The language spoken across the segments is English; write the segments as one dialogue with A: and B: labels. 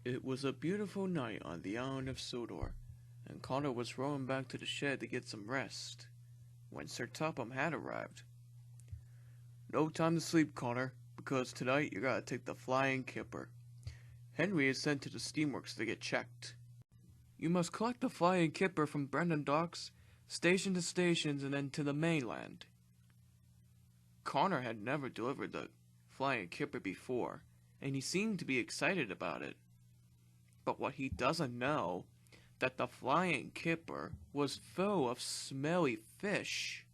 A: It was a beautiful night on the island of Sodor, and Connor was rowing back to the shed to get some rest, when Sir Topham had arrived. "No time to sleep, Connor, because tonight you gotta take the Flying Kipper. Henry is sent to the steamworks to get checked. You must collect the Flying Kipper from Brendan docks, station to stations, and then to the mainland." Connor had never delivered the Flying Kipper before, and he seemed to be excited about it. But what he doesn't know, that the Flying Kipper was full of smelly fish.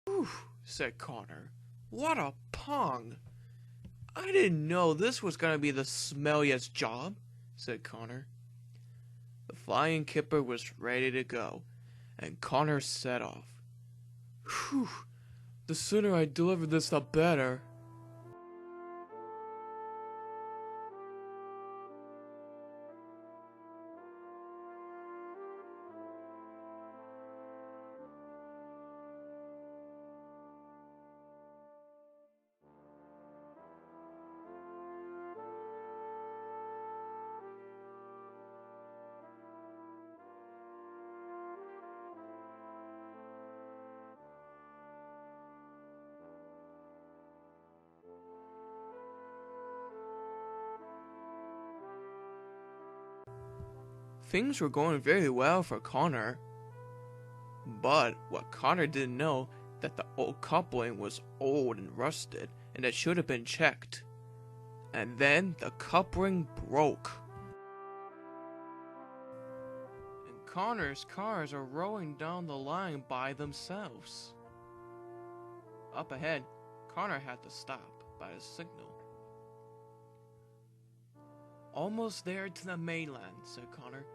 A: "Whew," said Connor. "What a pong! I didn't know this was gonna be the smelliest job," said Connor. The Flying Kipper was ready to go, and Connor set off. "Whew, the sooner I deliver this the better." Things were going very well for Connor. But what Connor didn't know, that the old coupling was old and rusted, and it should have been checked. And then the coupling broke. And Connor's cars are rolling down the line by themselves. Up ahead, Connor had to stop by a signal. "Almost there to the mainland," said Connor.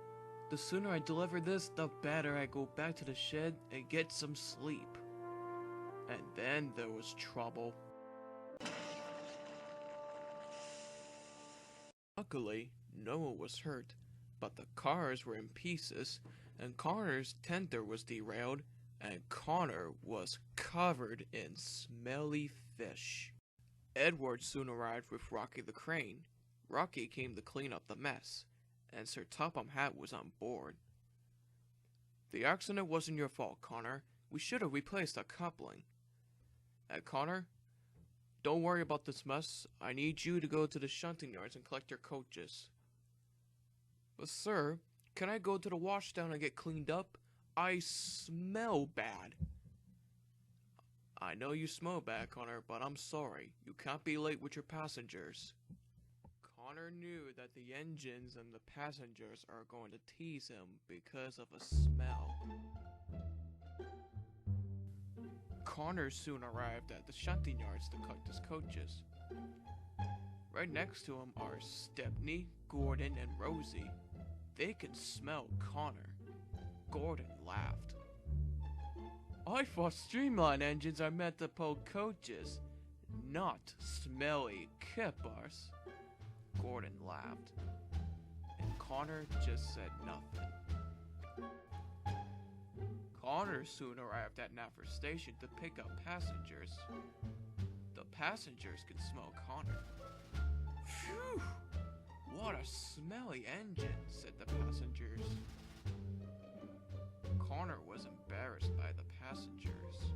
A: "The sooner I deliver this, the better I go back to the shed and get some sleep." And then there was trouble. Luckily, no one was hurt, but the cars were in pieces, and Connor's tender was derailed, and Connor was covered in smelly fish. Edward soon arrived with Rocky the Crane. Rocky came to clean up the mess, and Sir Topham Hatt was on board. "The accident wasn't your fault, Connor. We should have replaced the coupling." "And Connor, don't worry about this mess. I need you to go to the shunting yards and collect your coaches." "But sir, can I go to the washdown and get cleaned up? I smell bad." "I know you smell bad, Connor, but I'm sorry. You can't be late with your passengers." Connor knew that the engines and the passengers are going to tease him because of a smell. Connor soon arrived at the shunting yards to collect his coaches. Right next to him are Stepney, Gordon, and Rosie. They can smell Connor. Gordon laughed. "I thought streamline engines are meant to pull coaches, not smelly kippers." Gordon laughed, and Connor just said nothing. Connor soon arrived at Nafford Station to pick up passengers. The passengers could smell Connor. "Phew! What a smelly engine," said the passengers. Connor was embarrassed by the passengers.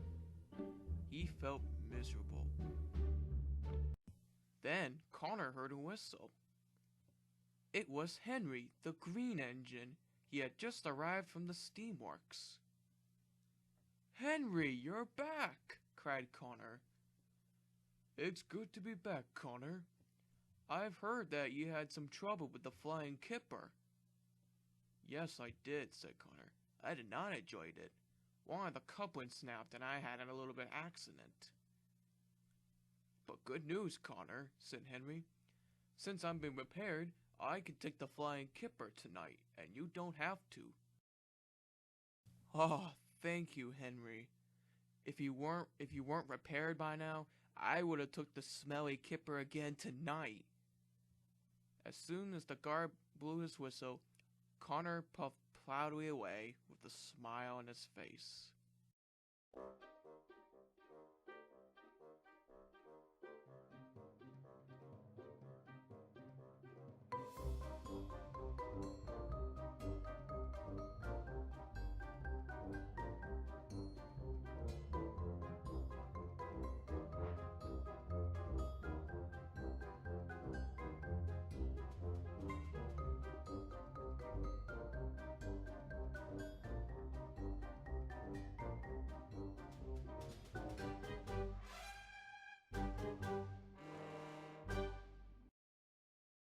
A: He felt miserable. Then Connor heard a whistle. It was Henry, the green engine. He had just arrived from the steamworks. "Henry, you're back!" cried Connor. "It's good to be back, Connor. I've heard that you had some trouble with the Flying Kipper." "Yes, I did," said Connor. "I did not enjoy it. One of the couplings snapped and I had a little bit of accident." "But good news, Connor," said Henry. "Since I'm being repaired, I can take the Flying Kipper tonight, and you don't have to." "Oh, thank you, Henry. If you weren't repaired by now, I would have took the Smelly Kipper again tonight." As soon as the guard blew his whistle, Connor puffed proudly away with a smile on his face.